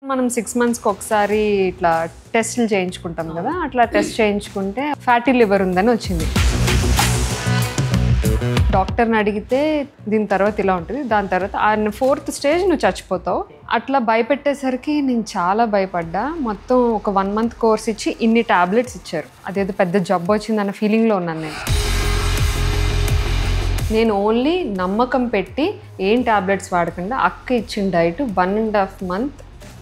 మనం 6 మంత్స్కి ఒకసారి ఇట్లా టెస్టులు చేయించుకుంటాం కదా, అట్లా టెస్ట్ చేయించుకుంటే ఫ్యాటీ లివర్ ఉందని వచ్చింది. డాక్టర్ని అడిగితే దీని తర్వాత ఇలా ఉంటుంది, దాని తర్వాత 4th స్టేజ్ నువ్వు చచ్చిపోతావు అట్లా భయపెట్టేసరికి నేను చాలా భయపడ్డా. మొత్తం ఒక 1 మంత్ కోర్స్ ఇచ్చి ఇన్ని టాబ్లెట్స్ ఇచ్చారు. అదేదో పెద్ద జబ్బు వచ్చిందన్న ఫీలింగ్లో ఉన్నాను నేను ఓన్లీ నమ్మకం పెట్టి ఏం టాబ్లెట్స్ వాడకుండా అక్క ఇచ్చిన డైట్ 1.5 మంత్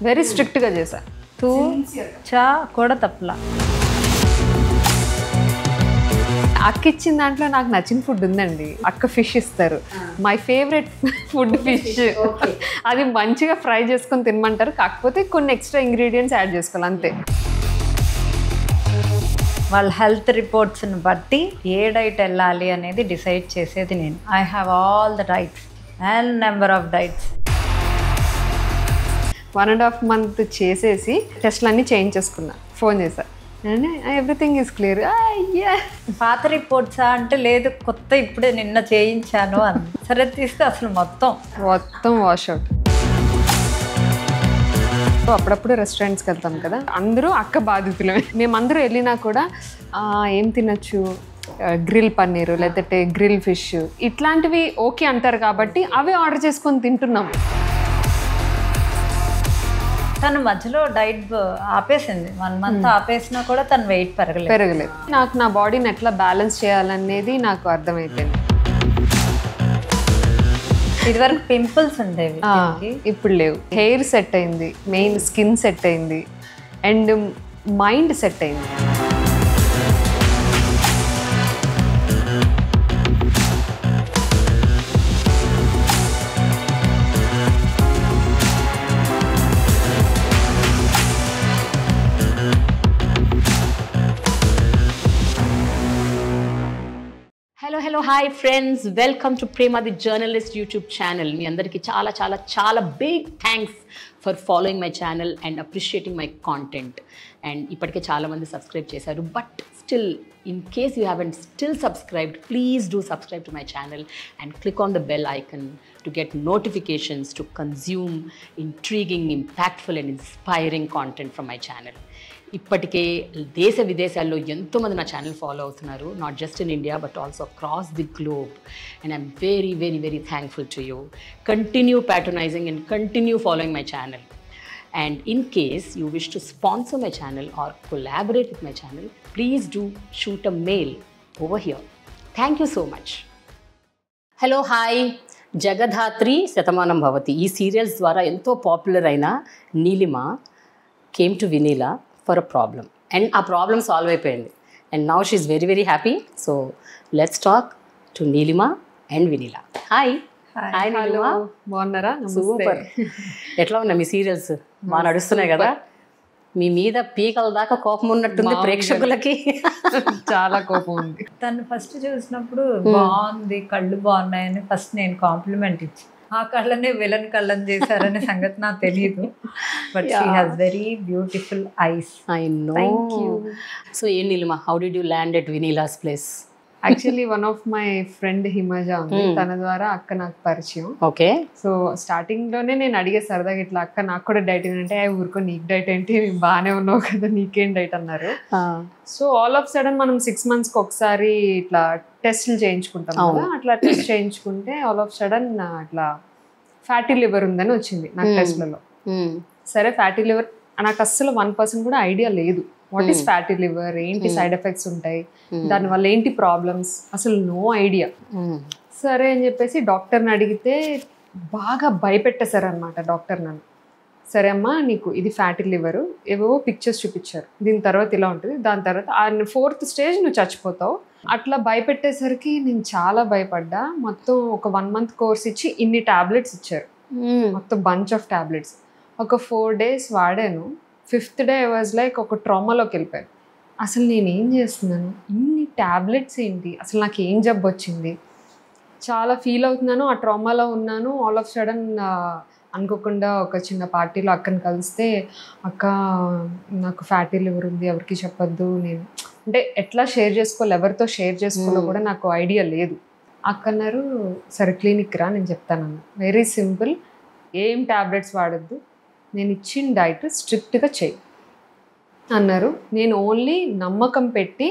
వెరీ స్ట్రిక్ట్గా చేశాను. చా కూడా తప్పలా. అక్క ఇచ్చిన దాంట్లో నాకు నచ్చిన ఫుడ్ ఉందండి. అక్క ఫిష్ ఇస్తారు, మై ఫేవరెట్ ఫుడ్ ఫిష్. అది మంచిగా ఫ్రై చేసుకొని తినమంటారు, కాకపోతే కొన్ని ఎక్స్ట్రా ఇంగ్రీడియంట్స్ యాడ్ చేసుకోవాలి అంతే. వాళ్ళ హెల్త్ రిపోర్ట్స్ని బట్టి ఏ డైట్ వెళ్ళాలి అనేది డిసైడ్ చేసేది నేను. I have all the diets and number of diets. 1.5 month చేసేసి టెస్ట్లు అన్నీ చేయించేసుకున్నా. ఫోన్ చేశా, ఎవ్రీథింగ్ ఈజ్ క్లియర్. పాత రిపోర్ట్సా అంటే లేదు, కొత్త ఇప్పుడే నిన్న చేయించాను అని. సరే తీస్తే అసలు మొత్తం వాష్అవుట్. అప్పుడప్పుడు రెస్టారెంట్స్కి వెళ్తాం కదా, అందరూ అక్క బాధితులమే. మేమందరూ వెళ్ళినా కూడా ఏం తినచ్చు, గ్రిల్ పన్నీరు లేదంటే గ్రిల్ ఫిష్ ఇట్లాంటివి ఓకే అంటారు కాబట్టి అవే ఆర్డర్ చేసుకొని తింటున్నాము. తను మధ్యలో డైట్ ఆపేసింది. 1 మంత్ ఆపేసినా కూడా తను వెయిట్ పెరగలేదు. నాకు నా బాడీని ఎట్లా బ్యాలెన్స్ చేయాలనేది నాకు అర్థమైపోయింది. ఇదివరకు పింపుల్స్ ఉండేవి, ఇప్పుడు లేవు. హెయిర్ సెట్ అయింది, మెయిన్ స్కిన్ సెట్ అయింది, అండ్ మైండ్ సెట్ అయింది. Hello hi friends, welcome to Prema the journalist YouTube channel. మీ అందరికీ చాలా చాలా చాలా big thanks for following my channel and appreciating my content. And ఇప్పటికే చాలామంది సబ్స్క్రైబ్ చేశారు, but still in case you haven't still subscribed, please do subscribe to my channel and click on the bell icon to get notifications to consume intriguing, impactful and inspiring content from my channel. ఇప్పటికే దేశ విదేశాల్లో ఎంతోమంది నా channel follow అవుతున్నారు, not just in India but also across the globe. And I'm very very very thankful to you. Continue patronizing and continue following my channel. And in case you wish to sponsor my channel or collaborate with my channel, please do shoot a mail over here. Thank you so much. Hello, hi. Jagadhatri Shatamanam Bhavati. ఈ serials ద్వారా ఎంతో popular అయిన Neelima came to Vinila for a problem. And ఆ problem solve అయిపోయింది. And now she is very very happy. So let's talk to Neelima and Vinila. Hi. Hi Neelima, బాగున్నారా? Super. ఎట్లా ఉన్నాయి మీ serials? బాగా నడుస్తున్నాయి కదా? మీ మీద పీకల దాకా కోపం ఉన్నట్టుంది ప్రేక్షకులకి. చాలా కోపం ఉంది. తను ఫస్ట్ చూసినప్పుడు బాగుంది, కళ్ళు బాగున్నాయని ఫస్ట్ నేను కాంప్లిమెంట్ ఇచ్చి, ఆ కళ్ళనే విలన్ కళ్ళని చేశారనే సంగతి నాకు తెలియదు. But she has very beautiful eyes. I know. So ఏం Neelima, how did you land at Vineela's place? Actually one of my friend Himaja ఉంది, తన ద్వారా అక్క నాకు పరిచయం. ఓకే. సో స్టార్టింగ్ లోనే నేను అడిగే సరదాగా, ఇట్లా అక్క నాకు కూడా డైట్ అంటే, ఊరుకో నీకు డైట్ ఏంటి, బాగానే ఉన్నావు కదా నీకేం డైట్ అన్నారు. సో ఆల్ ఆఫ్ సడన్ మనం 6 మంత్స్కి ఒకసారి ఇట్లా టెస్టులు చేయించుకుంటాం కదా, అట్లా టెస్ట్ చేయించుకుంటే ఆల్ ఆఫ్ సడన్ అట్లా ఫ్యాటీ లివర్ ఉందని వచ్చింది నాకు టెస్ట్లలో. సరే ఫ్యాటీ లివర్ నాకు అస్సలు 1% కూడా ఐడియా లేదు. వాట్ ఈస్ ఫ్యాటీ లివర్, ఏంటి సైడ్ ఎఫెక్ట్స్ ఉంటాయి, దానివల్ల ఏంటి ప్రాబ్లమ్స్, అసలు నో ఐడియా. సరే అని చెప్పేసి డాక్టర్ని అడిగితే బాగా భయపెట్టేశారు అనమాట డాక్టర్ నన్ను. సరే అమ్మా నీకు ఇది ఫ్యాటీ లివరు, ఏవేవో పిక్చర్స్ చూపించారు, దీని తర్వాత ఇలా ఉంటుంది, దాని తర్వాత 4th స్టేజ్ నువ్వు చచ్చిపోతావు అట్లా భయపెట్టేసరికి నేను చాలా భయపడ్డా. మొత్తం ఒక 1 మంత్ కోర్స్ ఇచ్చి ఇన్ని టాబ్లెట్స్ ఇచ్చారు, మొత్తం బంచ్ ఆఫ్ టాబ్లెట్స్. ఒక 4 days వాడాను. 5th day I was like ఒక ట్రామాలోకి వెళ్ళిపోయాను. అసలు నేను ఏం చేస్తున్నాను, ఇన్ని ట్యాబ్లెట్స్ ఏంటి, అసలు నాకు ఏం జబ్బు వచ్చింది, చాలా ఫీల్ అవుతున్నాను, ఆ ట్రామాలో ఉన్నాను. ఆల్ ఆఫ్ సడన్ అనుకోకుండా ఒక చిన్న పార్టీలో అక్కని కలిస్తే, అక్క నాకు ఫ్యాటీ లివర్ ఉంది, ఎవరికి చెప్పొద్దు, నేను అంటే ఎట్లా షేర్ చేసుకోవాలి, ఎవరితో షేర్ చేసుకోవాలో కూడా నాకు ఐడియా లేదు. అక్కన్నారు సరే క్లినిక్ రా నేను చెప్తానన్నా. వెరీ సింపుల్, ఏం ట్యాబ్లెట్స్ వాడద్దు, నేను ఇచ్చిన డైట్ స్ట్రిక్ట్గా చెయ్యి అన్నారు. నేను ఓన్లీ నమ్మకం పెట్టి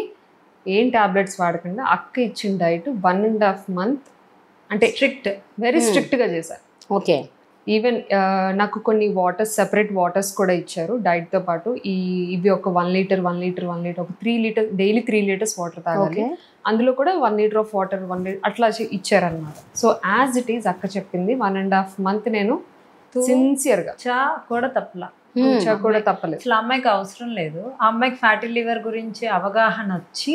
ఏం టాబ్లెట్స్ వాడకుండా అక్క ఇచ్చిన డైట్ 1.5 month అంటే వెరీ స్ట్రిక్ట్గా చేశారు. ఓకే. ఈవెన్ నాకు కొన్ని సెపరేట్ వాటర్స్ కూడా ఇచ్చారు డైట్తో పాటు. ఇవి ఒక 1 లీటర్ ఒక 3 లీటర్ డైలీ 3 లీటర్స్ వాటర్ తాగాలి. అందులో కూడా 1 లీటర్ ఆఫ్ వాటర్ 1 లీటర్ అట్లా ఇచ్చారనమాట. సో యాజ్ ఇట్ ఈజ్ అక్క చెప్పింది 1.5 month నేను సిన్సియర్గా చా కూడా తప్పలేదు. అసలు అమ్మాయికి అవసరం లేదు. ఆ అమ్మాయికి ఫ్యాటీ లివర్ గురించి అవగాహన వచ్చి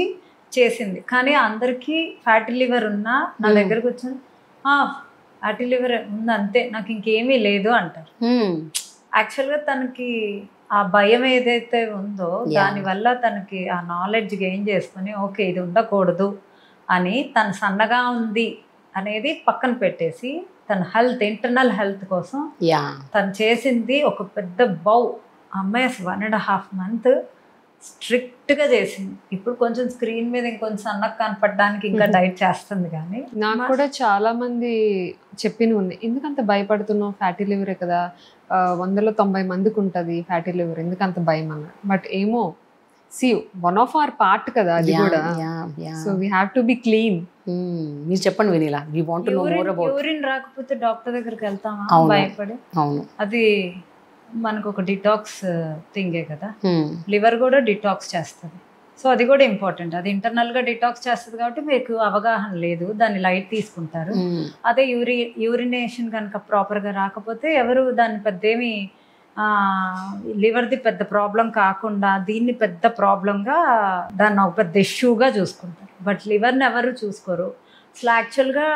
చేసింది. కానీ అందరికీ ఫ్యాటీ లివర్ ఉన్నా నా దగ్గరకు వచ్చింది ఫ్యాటీ లివర్ ఉంది అంతే, నాకు ఇంకేమీ లేదు అంటారు. యాక్చువల్గా తనకి ఆ భయం ఏదైతే ఉందో దానివల్ల తనకి ఆ నాలెడ్జ్ గెయిన్ చేసుకుని ఓకే ఇది ఉండకూడదు అని తను సన్నగా ఉంది అనేది పక్కన పెట్టేసి తన హెల్త్ ఇంటర్నల్ హెల్త్ కోసం తను చేసింది ఒక పెద్ద అమ్మాయి 1.5 month స్ట్రిక్ట్గా చేసింది. ఇప్పుడు కొంచెం స్క్రీన్ మీద ఇంకొంచెం సన్నగా కనపడడానికి ఇంకా డైట్ చేస్తుంది. కానీ నాకు కూడా చాలా మంది చెప్పిన ఉంది, ఎందుకంత భయపడుతున్నావు, ఫ్యాటీ లివరే కదా, 190 మందికి ఉంటుంది ఫ్యాటీ లివర్, ఎందుకంత భయం అన్నారు. బట్ ఏమో వన్ ఆఫ్ అవర్ పార్ట్ కదా అది కూడా. So we have to be clean. మీరు చెప్పండి Vinila, we want to know more about. Urine రాకపోతే డాక్టర్ దగ్గరికి వెళ్తామా భయపడి? అవును, అది మనకు ఒక డిటాక్స్ థింగే కదా. లివర్ కూడా డిటాక్స్ చేస్తుంది. సో అది కూడా ఇంపార్టెంట్. అది ఇంటర్నల్గా డిటాక్స్ చేస్తుంది కాబట్టి మీకు అవగాహన లేదు, దాన్ని లైట్ తీసుకుంటారు. అదే యూరినేషన్ కనుక ప్రాపర్గా రాకపోతే ఎవరు దాన్ని పెద్దేమి లివర్ది పెద్ద ప్రాబ్లం కాకుండా దీన్ని పెద్ద ప్రాబ్లంగా దాన్ని ఒక పెద్ద ఇష్యూగా చూసుకుంటారు. బట్ లివర్ని ఎవరు చూసుకోరు. అసలు యాక్చువల్గా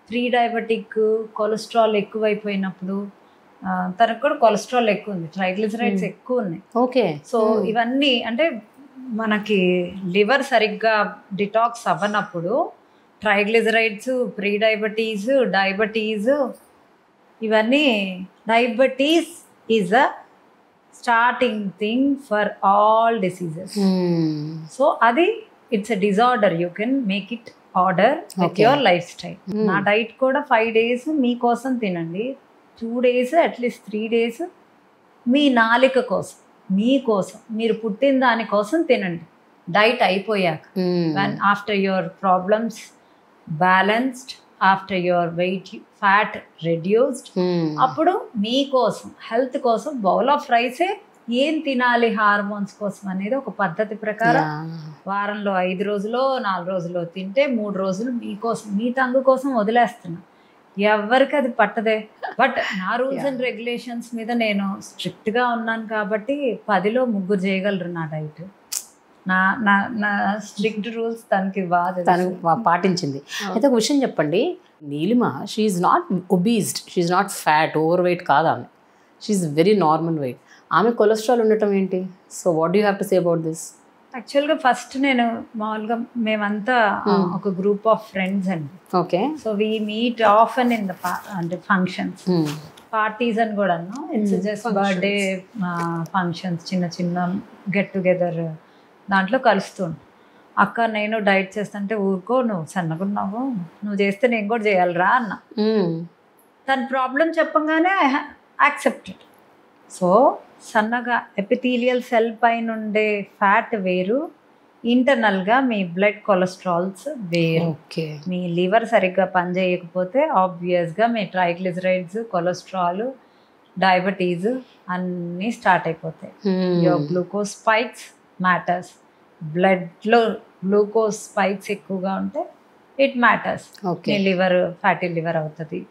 ప్రీ డయాబెటిక్ కొలెస్ట్రాల్ ఎక్కువైపోయినప్పుడు తనకు కూడా కొలెస్ట్రాల్ ఎక్కువ ఉంది, ట్రైగ్లిజరైడ్స్ ఎక్కువ ఉన్నాయి. ఓకే. సో ఇవన్నీ అంటే మనకి లివర్ సరిగ్గా డిటాక్స్ అవ్వనప్పుడు ట్రైగ్లిజరైడ్స్, ప్రీ డయాబెటీస్ ఇవన్నీ. Diabetes is a starting thing for all diseases. So అది it's a disorder. You can make it order with your life style. నా డైట్ కూడా 5 days మీకోసం తినండి, 2 days అట్లీస్ట్ 3 days మీ నాలిక కోసం, మీకోసం, మీరు పుట్టిన దానికోసం తినండి. డైట్ అయిపోయాక after your problems balanced, after your weight fat reduced, అప్పుడు మీకోసం హెల్త్ కోసం బౌల్ ఆఫ్ రైసే ఏం తినాలి హార్మోన్స్ కోసం అనేది ఒక పద్ధతి ప్రకారం వారంలో 5 రోజులు 4 రోజులు తింటే 3 రోజులు మీకోసం, మీ టంగు కోసం వదిలేస్తున్నా. ఎవరికి అది పట్టదే. బట్ నా రూల్స్ అండ్ రెగ్యులేషన్స్ మీద నేను స్ట్రిక్ట్గా ఉన్నాను కాబట్టి 10లో 3 చేయగలరు నా డైట్. నా స్ట్రిక్ట్ రూల్స్ తనకి పాటించింది. అయితే ఒక విషయం చెప్పండి, Neelima she's not obese, she's not fat, over weight కాదు ఆమె, షీఈ్ వెరీ నార్మల్ వెయిట్. ఆమె కొలెస్ట్రాల్ ఉండటం ఏంటి? So what you have to say about this? యాక్చువల్గా ఫస్ట్ నేను మామూలుగా మేమంతా ఒక గ్రూప్ ఆఫ్ ఫ్రెండ్స్ అండి. Okay. So we meet often in the అంటే ఫంక్షన్స్, పార్టీస్ అని కూడా అన్నా. ఇట్స్ జస్ట్ బర్త్డే ఫంక్షన్స్, చిన్న గెట్ టుగెదర్ దాంట్లో కలుస్తుంటాం. అక్క నేను డైట్ చేస్తుంటే ఊరుకో నువ్వు సన్నగున్నావు, నువ్వు చేస్తే నేను కూడా చేయాలిరా అన్న. తన ప్రాబ్లం చెప్పంగానే ఐ యాక్సెప్టెడ్. సో సన్నగా ఎపిథీలియల్ సెల్ పైన ఉండే ఫ్యాట్ వేరు, ఇంటర్నల్గా మీ బ్లడ్ కొలెస్ట్రాల్స్ వేరు. మీ లివర్ సరిగ్గా పనిచేయకపోతే ఆబ్వియస్గా మీ ట్రైగ్లిజరైడ్స్, కొలెస్ట్రాల్, డయాబెటీస్ అన్నీ స్టార్ట్ అయిపోతాయి. Your glucose spikes matters. బ్లడ్లో గ్లూకోజ్ స్పైక్స్ ఎక్కువగా ఉంటే it matters. Me liver fatty liver అవుతుంది.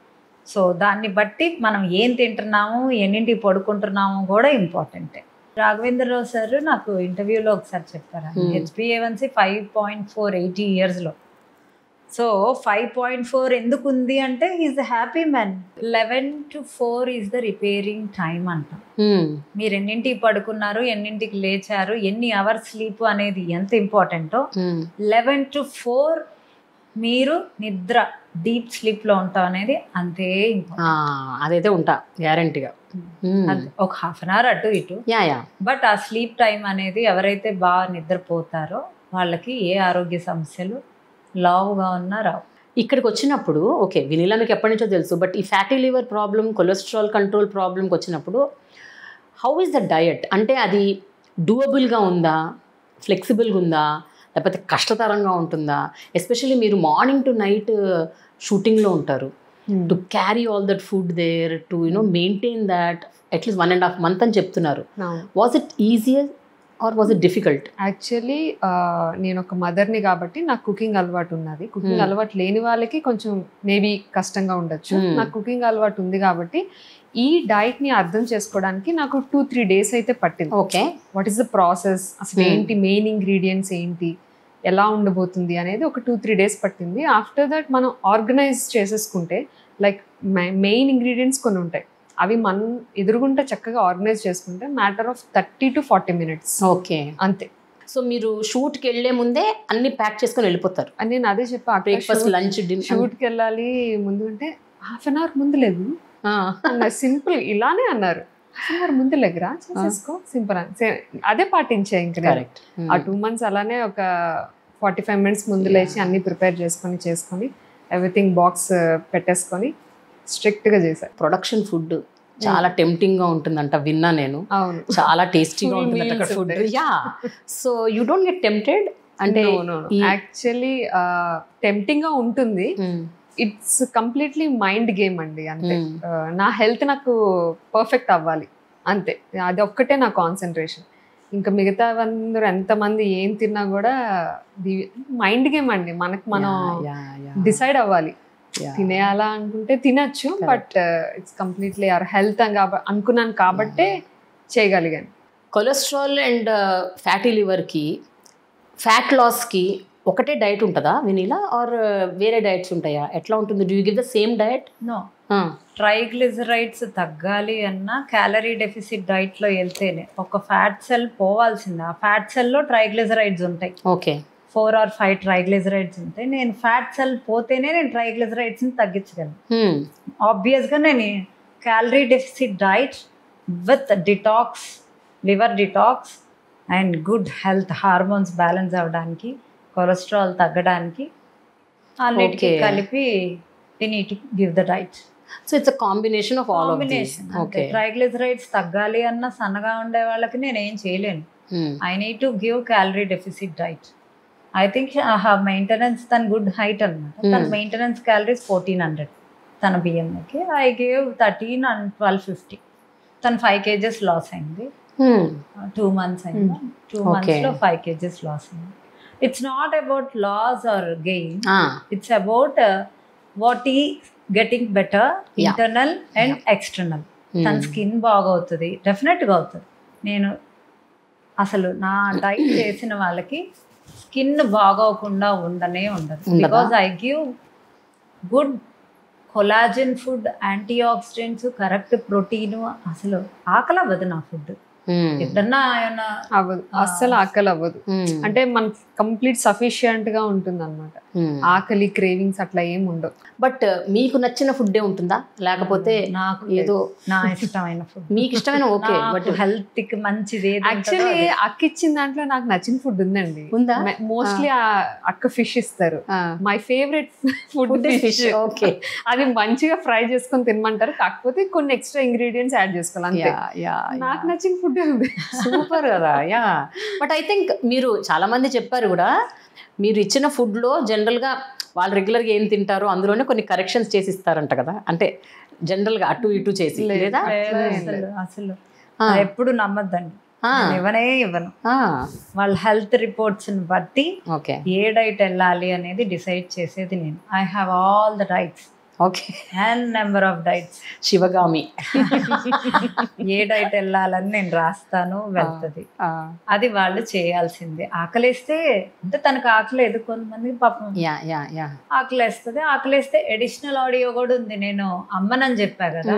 సో దాన్ని బట్టి మనం ఏం తింటున్నాము, ఎన్నింటికి పడుకుంటున్నాము కూడా ఇంపార్టెంటే. రాఘవేంద్రరావు సార్ నాకు ఇంటర్వ్యూలో ఒకసారి చెప్పారు, HbA1c 5.4 80 yearsలో. సో 5.4 ఎందుకు ఉంది అంటే is happy man. 11 to 4 is the repairing time అంట. మీరు ఎన్నింటికి పడుకున్నారు, ఎన్నింటికి లేచారు, ఎన్ని అవర్స్ స్లీప్ అనేది ఎంత ఇంపార్టెంటో, 11 to 4 మీరు నిద్ర డీప్ స్లీప్లో ఉంటాం అనేది అంతే ఇంపార్టెంట్. అదైతే ఉంటా గ్యారంటీగా, ఒక 1/2 hour అటు ఇటు. బట్ ఆ స్లీప్ టైం అనేది ఎవరైతే బాగా నిద్రపోతారో వాళ్ళకి ఏ ఆరోగ్య సమస్యలు లావుగా ఉన్నా రావు. ఇక్కడికి వచ్చినప్పుడు ఓకే వినీలా మీకు ఎప్పటి నుంచో తెలుసు, బట్ ఈ fatty liver problem, cholesterol control ప్రాబ్లంకి వచ్చినప్పుడు హౌ ఈస్ ద డయట్? అంటే అది డూయబుల్గా ఉందా, ఫ్లెక్సిబుల్గా ఉందా, లేకపోతే కష్టతరంగా ఉంటుందా? ఎస్పెషల్లీ మీరు మార్నింగ్ టు నైట్ షూటింగ్లో ఉంటారు. To carry all that food there, to maintain that at least 1.5 months అని చెప్తున్నారు. Was it easier are was it difficult? Actually నేను ఒక మదర్ని కాబట్టి నాకు కుకింగ్ అలవాటు ఉన్నది. కుకింగ్ అలవాటు లేని వాళ్ళకి కొంచెం మేబీ కష్టంగా ఉండొచ్చు. నాకు కుకింగ్ అలవాటు ఉంది కాబట్టి ఈ డైట్ని అర్థం చేసుకోవడానికి నాకు 2-3 days అయితే పట్టింది. Okay, what is the process, అసలు ఏంటి మెయిన్ ఇంగ్రీడియంట్స్ ఏంటి, ఎలా ఉండబోతుంది అనేది ఒక 2-3 days పట్టింది. ఆఫ్టర్ దట్ మనం ఆర్గనైజ్ చేసేసుకుంటే, లైక్ మెయిన్ ఇంగ్రీడియంట్స్ కొన్ని ఉంటాయి, అవి మనం ఎదురుగుంటే చక్కగా ఆర్గనైజ్ చేసుకుంటే matter of 30 to 40 minutes. Okay, అంతే. సో మీరు షూట్కి వెళ్ళే ముందే అన్ని ప్యాక్ చేసుకొని వెళ్ళిపోతారు? అని నేను అదే చెప్పా, బ్రేక్ఫాస్ట్, లంచ్, డిన్నర్. షూట్కి వెళ్ళాలి ముందు అంటే 1/2 hour ముందు లేదు సింపుల్ ఇలానే అన్నారు. 1/2 hour ముందు లేకరా చేసేసుకో సింపుల్ అదే పాటించే. ఇంకా కరెక్ట్. ఆ 2 months అలానే ఒక 45 minutes ముందు లేచి అన్ని ప్రిపేర్ చేసుకొని ఎవ్రీథింగ్ బాక్స్ పెట్టేసుకొని స్ట్రిక్ట్గా చేశారు. ప్రొడక్షన్ ఫుడ్ చాలా టెంప్టింగ్గా ఉంటుందంట, విన్నా నేను. అవును, చాలా టేస్టీగా ఉంటుంది అక్కడ food. Yeah, so you don't get tempted? అంటే యాక్చువల్లీ టెంప్టింగ్గా ఉంటుంది. ఇట్స్ కంప్లీట్లీ మైండ్ గేమ్ అండి, అంతే. నా హెల్త్ నాకు పర్ఫెక్ట్ అవ్వాలి అంతే, అది ఒక్కటే నా కాన్సన్ట్రేషన్. ఇంకా మిగతా అందరూ ఎంతమంది ఏం తిన్నా కూడా మైండ్ గేమ్ అండి. మనకు మనం డిసైడ్ అవ్వాలి, తినేయాలా అనుకుంటే తినచ్చు, but it's completely our health అనుకున్నాను కాబట్టే చేయగలిగాను. కొలెస్ట్రాల్ అండ్ ఫ్యాటీ లివర్కి, ఫ్యాట్ లాస్కి ఒకటే డైట్ ఉంటుందా వెనీలా, ఆర్ వేరే డైట్స్ ఉంటాయా? ఎట్లా ఉంటుంది? Do you give the same diet? No, triglycerides తగ్గాలి అన్న క్యాలరీ డెఫిసిట్ డైట్లో వెళ్తేనే ఒక ఫ్యాట్ సెల్ పోవాల్సిందే. ఆ ఫ్యాట్ సెల్లో ట్రైగ్లిజరైడ్స్ ఉంటాయి. ఓకే, 4 or 5 ట్రైగ్లిజరైడ్స్ ఉంటాయి. నేను ఫ్యాట్ సెల్ పోతేనే నేను ట్రైగ్లిజరైడ్స్ని తగ్గించగలను. ఆబ్వియస్గా నేను calorie deficit diet with detox, liver detox and good health, hormones balance అవ్వడానికి, కొలెస్ట్రాల్ తగ్గడానికి అన్నిటికీ కలిపి we need to give the diet. So it's a combination of all of these. Okay, triglycerides తగ్గాలి అన్న సన్నగా ఉండే వాళ్ళకి నేను ఏం చేయలేను. I need to give calorie deficit diet. I think maintenance తన గుడ్ హైట్ అనమాట. తన మెయింటెనెన్స్ క్యాలరీస్ 1400 తన బియ్యంకి. I gave 13 and 1250. తను 5 kgs లాస్ అయింది. 2 months అయింది. 2 monthsలో 5 kgs లాస్ అయింది. It's not about loss or gain, it's about what ఈ getting better internal and external. తన స్కిన్ బాగవుతుంది, డెఫినెట్గా అవుతుంది. నేను అసలు నా డైట్ చేసిన వాళ్ళకి స్కిన్ బాగోకుండా ఉండనే ఉండదు. Because I give good collagen food, anti oxidants, correct protein. అసలు ఆకలి అవ్వదు నా ఫుడ్. ఎప్పుడన్నా అవ్వదు, అస్సలు ఆకలి అవ్వదు. అంటే మనకి కంప్లీట్ సఫిషియంట్ గా ఉంటుంది అనమాట. ఆకలి క్రేవింగ్స్ అట్లా ఏం ఉండవు. బట్ మీకు నచ్చిన ఫుడ్డే ఉంటుందా, లేకపోతే నాకు ఏదో నా ఇష్టమైన ఫుడ్? మీకు ఇష్టమైన ఓకే, బట్ హెల్త్ కి మంచిది. యాక్చువల్లీ అక్క ఇచ్చిన దాంట్లో నాకు నచ్చిన ఫుడ్ ఉందండి. ఉందా? మోస్ట్లీ అక్క ఫిష్ ఇస్తారు. My favourite food fish. Okay, అది మంచిగా ఫ్రై చేసుకొని తినమంటారు, కాకపోతే కొన్ని ఎక్స్ట్రా ఇంగ్రీడియంట్స్ యాడ్ చేసుకోవాలి అంతే. నాకు నచ్చిన ఫుడ్ ఉంది. సూపర్ కదా. యా, బట్ ఐ థింక్ మీరు చాలా మంది చెప్పారు కూడా, మీరు ఇచ్చిన ఫుడ్లో జనరల్గా వాళ్ళు రెగ్యులర్గా ఏం తింటారో అందులోనే కొన్ని కరెక్షన్స్ చేసి ఇస్తారంట కదా, అంటే జనరల్గా అటు ఇటు చేసి. లేదా అసలు ఎప్పుడు నమ్మద్దండి, ఇవ్వను. వాళ్ళ హెల్త్ రిపోర్ట్స్ని బట్టి ఏ డైట్ వెళ్ళాలి అనేది డిసైడ్ చేసేది నేను. I have all the diets. Okay, and number of diets. Sivagami. A diet వెళ్ళాలని నేను రాస్తాను, వెళ్తుంది. అది వాళ్ళు చేయాల్సిందే. ఆకలేస్తే అంటే తనకు ఆకలేదు, కొంతమంది పాపం ఆకలేస్తుంది. ఆకలేస్తే ఎడిషనల్ ఆడియో కూడా ఉంది. నేను అమ్మనని చెప్పా కదా,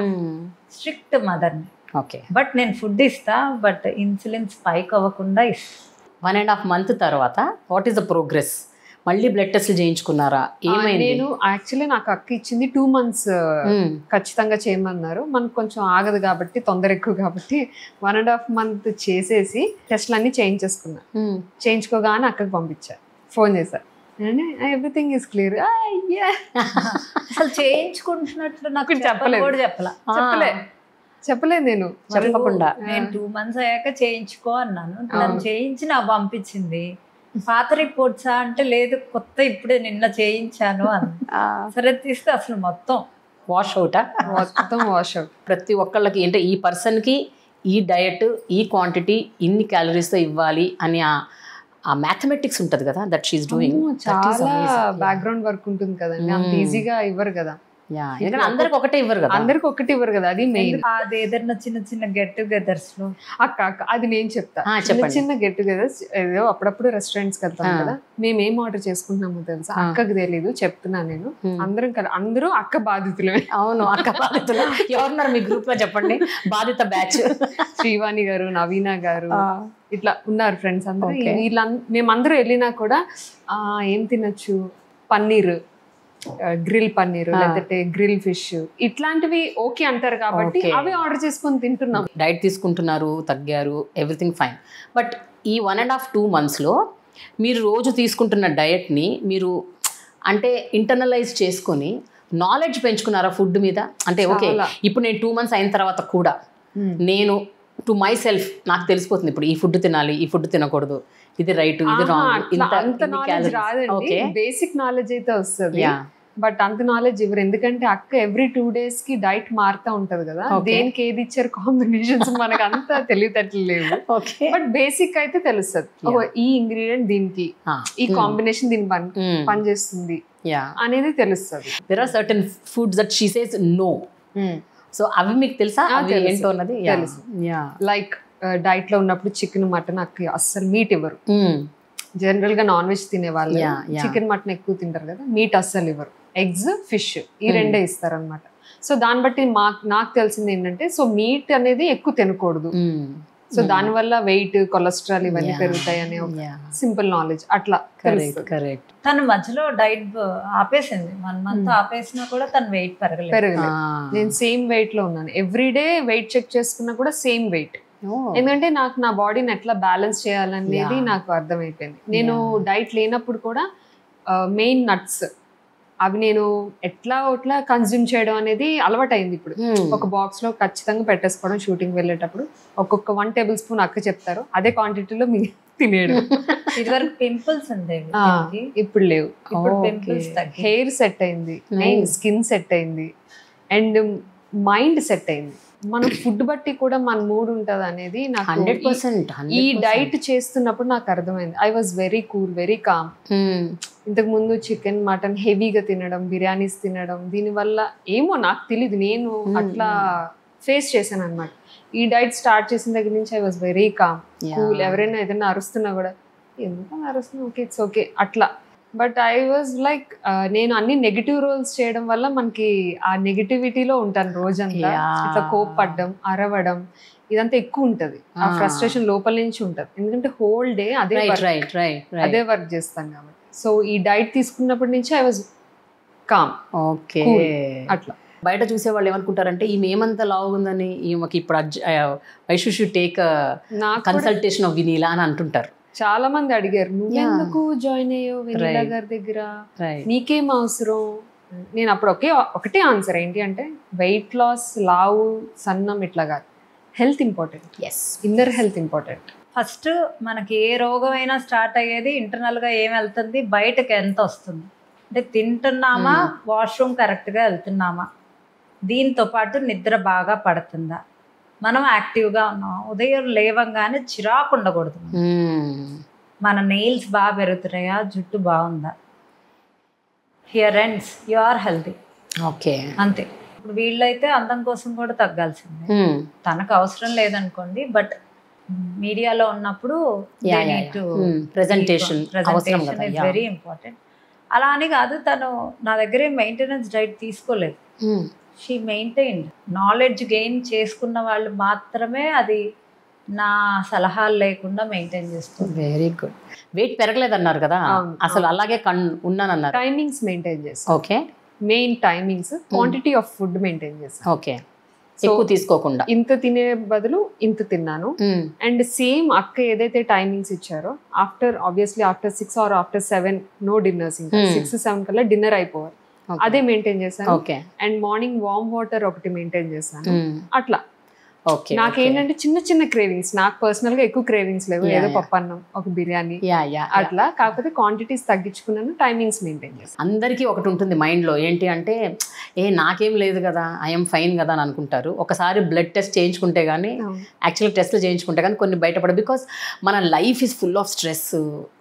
స్ట్రిక్ట్ మదర్ని. ఓకే, బట్ నేను ఫుడ్ ఇస్తా, బట్ ఇన్సులిన్ స్పైక్ అవ్వకుండా ఇస్తా. 1.5 months తర్వాత వాట్ ఈస్ ద ప్రోగ్రెస్? మళ్ళీ బ్లడ్ టెస్ట్లు చేయించుకున్నారా? ఏమైంది? నేను యాక్చువల్లీ నాకు అక్క ఇచ్చింది 2 months ఖచ్చితంగా చేయమన్నారు. మనకు కొంచెం ఆగదు కాబట్టి, తొందర ఎక్కువ కాబట్టి 1.5 month చేసేసి టెస్ట్లు అన్ని చేయించేసుకున్నా. చేయించుకోగానే అక్కకి పంపించారు, ఫోన్ చేశారు, ఎవ్రీథింగ్ ఈస్ క్లియర్. అసలు చేయించుకుంటున్నట్లు నాకు చెప్పలేదు, చెప్పలే. చెప్పలేదు నేను. చెప్పకుండా నేను 2 months అయ్యాక చేయించుకో అన్నాను. నన్ను చేయించి నాకు పంపించింది. పాత రిపోర్ట్సా అంటే లేదు కొత్త ఇప్పుడే నిన్న చేయించాను అని. సరే తీస్తే అసలు మొత్తం వాష్ అవుటా? మొత్తం వాష్ అవుట్. ప్రతి ఒక్కళ్ళకి అంటే ఈ పర్సన్కి ఈ డయట్ ఈ క్వాంటిటీ ఇన్ని క్యాలరీస్తో ఇవ్వాలి అని ఆ మ్యాథమెటిక్స్ ఉంటుంది కదా, దట్ షీఈస్ డూయింగ్. చాలా బ్యాక్గ్రౌండ్ వర్క్ ఉంటుంది కదండి, అంత ఈజీగా ఇవ్వరు కదా. ఎందుకంటే అందరికి ఒకటే ఇవ్వరు కదా, అందరికి ఒకటి ఇవ్వరు కదా, అది మెయిన్. అది ఏదైనా చిన్న చిన్న గెట్ టుగెదర్స్ లో అక్క అది నేను చెప్తా. చిన్న చిన్న గెట్ టుగెదర్స్ ఏదో అప్పుడప్పుడు రెస్టారెంట్స్ కి వెళ్తాం కదా, మేము ఏం ఆర్డర్ చేసుకుంటున్నామో తెలుసా, అక్కకి తెలీదు, చెప్తున్నా నేను. అందరూ అక్క బాధితులమే. అవును, అక్క బాధితులు. ఎవరున్నారు మీ గ్రూప్ లో చెప్పండి, బాధిత బ్యాచ్. శ్రీవాణి గారు, నవీన గారు, ఇట్లా ఉన్నారు ఫ్రెండ్స్ అందరూ. మేమందరూ వెళ్ళినా కూడా ఏం తినొచ్చు, పన్నీర్, గ్రిల్ పన్నీర్ లేకపోతే గ్రిల్ ఫిష్ ఇట్లాంటివి ఓకే అంటారు కాబట్టి అవి ఆర్డర్ చేసుకొని తింటున్నాం. డైట్ తీసుకుంటున్నారు, తగ్గారు, ఎవ్రీథింగ్ ఫైన్. బట్ ఈ 1.5-2 monthsలో మీరు రోజు తీసుకుంటున్న డయట్ని మీరు అంటే ఇంటర్నలైజ్ చేసుకొని నాలెడ్జ్ పెంచుకున్నారా ఫుడ్ మీద? అంటే ఓకే ఇప్పుడు నేను 2 months అయిన తర్వాత కూడా నేను టు మై సెల్ఫ్ నాకు తెలిసిపోతుంది ఇప్పుడు ఈ ఫుడ్ తినాలి, ఈ ఫుడ్ తినకూడదు, ఇది రైట్, ఇది రాంగ్. అంత నాలెడ్జ్ రాదండి, బేసిక్ నాలెడ్జ్ అయితే వస్తుంది, బట్ అంత నాలెడ్జ్ ఇవ్వరు. ఎందుకంటే అక్క ఎవ్రీ 2 days కి డైట్ మారుతా ఉంటది కదా, దేనికి ఏది ఇచ్చారు కాంబినేషన్స్ మనకు అంత తెలివితేటలు లేవు. బట్ బేసిక్ అయితే తెలుస్తుంది, ఈ ఇంగ్రీడియంట్ దీనికి, ఈ కాంబినేషన్ దీని పనిచేస్తుంది అనేది తెలుస్తుంది. There are certain foods that she says no. So అవి మీకు తెలుసా? ఏంటో అన్నది తెలుసు. లైక్ డైట్ లో ఉన్నప్పుడు చికెన్, మటన్ అక్క అస్సలు మీట్ ఇవ్వరు. జనరల్ గా నాన్ వెజ్ తినే వాళ్ళు చికెన్, మటన్ ఎక్కువ తింటారు కదా, మీట్ అస్సలు ఇవ్వరు. ఎగ్స్, ఫిష్ ఈ రెండే ఇస్తారు అనమాట. సో దాన్ని బట్టి నాకు తెలిసింది ఏంటంటే, సో మీట్ అనేది ఎక్కువ తినకూడదు, సో దాని వల్ల వెయిట్, కొలెస్ట్రాల్ ఇవన్నీ పెరుగుతాయి అనే ఒక సింపుల్ నాలెడ్జ్ అట్లా. కరెక్ట్. తను మధ్యలో డైట్ ఆపేసింది, 1 month ఆపేసినా కూడా తను వెయిట్ పెరగలేదు. నేను సేమ్ వెయిట్ లో ఉన్నాను. ఎవ్రీడే వెయిట్ చెక్ చేసుకున్నా కూడా సేమ్ వెయిట్. ఎందుకంటే నాకు నా బాడీని ఎట్లా బ్యాలెన్స్ చేయాలనేది నాకు అర్థమైపోయింది. నేను డైట్ లేనప్పుడు కూడా మెయిన్ నట్స్ అవి నేను ఎట్లా కన్జ్యూమ్ చేయడం అనేది అలవాటైంది. ఇప్పుడు ఒక బాక్స్ లో ఖచ్చితంగా పెట్టేసుకోవడం, షూటింగ్ వెళ్ళేటప్పుడు ఒక్కొక్క 1 tablespoon అక్క చెప్తారు, అదే క్వాంటిటీలో మీ తినేయడం. ఇదివరకు పింపుల్స్ ఉండేవి, ఇప్పుడు లేవు. హెయిర్ సెట్ అయింది, స్కిన్ సెట్ అయింది, అండ్ మైండ్ సెట్ అయింది. మన ఫుడ్ బట్టి కూడా మన మూడ్ ఉంటది అనేది నాకు 100% ఈ డైట్ చేస్తున్నప్పుడు నాకు అర్థమైంది. I was very cool, very calm. ఇంతకు ముందు చికెన్, మటన్ హెవీగా తినడం, బిర్యానీస్ తినడం, దీనివల్ల ఏమో నాకు తెలీదు, నేను అట్లా ఫేస్ చేశాను అనమాట. ఈ డైట్ స్టార్ట్ చేసిన దగ్గర నుంచి I was very calm, cool. ఎవరైనా ఏదైనా అరుస్తున్నా కూడా ఎందుకు అరుస్తున్నా, ఓకే ఇట్స్ ఓకే అట్లా. బట్ ఐ వాజ్ లైక్ నేను అన్ని నెగిటివ్ రోల్స్ చేయడం వల్ల మనకి ఆ నెగిటివిటీలో ఉంటాను రోజంతా. ఇట్లా కోప్పడ్డం, అరవడం ఇదంతా ఎక్కువ ఉంటది, ఆ ఫ్రస్ట్రేషన్ లోపల నుంచి ఉంటది. ఎందుకంటే హోల్ డే అదే వర్క్ చేస్తాను కాబట్టి. సో ఈ డైట్ తీసుకున్నప్పటి నుంచి ఐ వాజ్ కామ్. ఓకే, అట్లా. బయట చూసే వాళ్ళు ఏమనుకుంటారంటే ఈమె ఏమంత లావుందని, ఈమెకి ఇప్పుడు I should take consultation of Vinila అని అంటుంటారు. చాలా మంది అడిగారు, నువ్వెందుకు జాయిన్ అయ్యావు వినీలా గారి దగ్గర, నీకేం అవసరం. నేను అప్పుడు ఒకటే ఆన్సర్ ఏంటి అంటే, వెయిట్ లాస్, లావు, సన్నం ఇట్లా కాదు, health important. Inner health important. First మనకి ఏ రోగం అయినా స్టార్ట్ అయ్యేది ఇంటర్నల్ గా ఏం వెళ్తుంది, బయటకు ఎంత వస్తుంది. అంటే తింటున్నామా, వాష్రూమ్ కరెక్ట్గా వెళ్తున్నామా, దీంతో పాటు నిద్ర బాగా పడుతుందా, మనం యాక్టివ్గా ఉన్నాం, ఉదయం లేవంగానే చిరాకు ఉండకూడదు, మన నెయిల్స్ బాగా పెరుగుతున్నాయా, జుట్టు బాగుందా, here ends you are healthy. Okay, అంతే. ఇప్పుడు వీళ్ళైతే అందం కోసం కూడా తగ్గాల్సిందే, తనకు అవసరం లేదనుకోండి, బట్ మీడియాలో ఉన్నప్పుడు ప్రెజెంటేషన్ ఇస్ వెరీ ఇంపార్టెంట్. అలా అని కాదు, తను నా దగ్గరే మెయింటెనెన్స్ డైట్ తీసుకోలేదు, షీ మెయింటైన్డ్. నాలెడ్జ్ గెయిన్ చేసుకున్న వాళ్ళు మాత్రమే అది నా సలహాలు లేకుండా మెయింటైన్ చేస్తుంది. Very good. వెయిట్ పెరగలేదు అన్నారు కదా, అసలు అలాగే ఉన్నాను అన్నారు. టైమింగ్స్ మెయింటైన్ చేస్తాను. Okay, main timings, quantity of food maintain చేస్తాను. ఓకే, ఎక్కువ తీసుకోకుండా. ఇంత తినే బదులు ఇంత తిన్నాను. అండ్ సేమ్ అక్క ఏదైతే టైమింగ్స్ ఇచ్చారో, after 6 or after 7 no dinners. ఇంకా 6-7 కల్లా డిన్నర్ అయిపోవాలి, అదే మెయింటైన్ చేశాను. అండ్ మార్నింగ్ వార్మ్ వాటర్ ఒకటి మెయింటైన్ చేశాను. అట్లా ఓకే నాకేంటంటే చిన్న చిన్న క్రేవింగ్స్, నాకు పర్సనల్ గా ఎక్కువ క్రేవింగ్స్ లేవు. ఏదో పప్పు అన్నం, ఒక బిర్యానీ అట్లా. కాకపోతే క్వాంటిటీస్ తగ్గించుకున్నాను, టైమింగ్స్ మెయింటైన్ చేస్తాను. అందరికీ ఒకటి ఉంటుంది మైండ్లో, ఏంటి అంటే నాకేం లేదు కదా, ఐఎమ్ ఫైన్ కదా అని అనుకుంటారు. ఒకసారి బ్లడ్ టెస్ట్ చేయించుకుంటే కానీ, యాక్చువల్గా టెస్ట్లు చేయించుకుంటే కానీ కొన్ని బయటపడ. బికాస్ మన life is full of stress,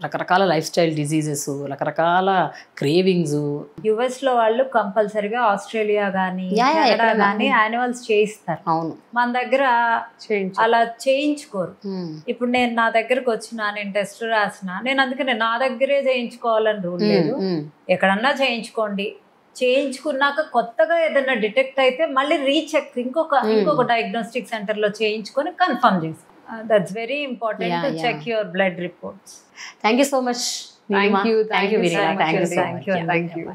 రకరకాల లైఫ్ స్టైల్ డిజీజెస్, రకరకాల క్రేవింగ్స్. యుఎస్లో వాళ్ళు కంపల్సరీగా ఆస్ట్రేలియా కానీ కెనడా కానీ యాన్యువల్స్ చేయిస్తారు. అవును, మన దగ్గర అలా చేయించుకోరు. ఇప్పుడు నేను నా దగ్గరకు వచ్చినా, నేను టెస్ట్ రాసిన, నేను అందుకనే నా దగ్గరే చేయించుకోవాలని రూల్ లేదు. ఎక్కడన్నా చేయించుకోండి. చేయించుకున్నాక కొత్తగా ఏదైనా డిటెక్ట్ అయితే మళ్ళీ రీచెక్ ఇంకొక డయాగ్నోస్టిక్ సెంటర్ లో చేయించుకొని కన్ఫర్మ్ చేసుకో. That's very important to check your blood reports. Thank you so much. Thank you. Thank you.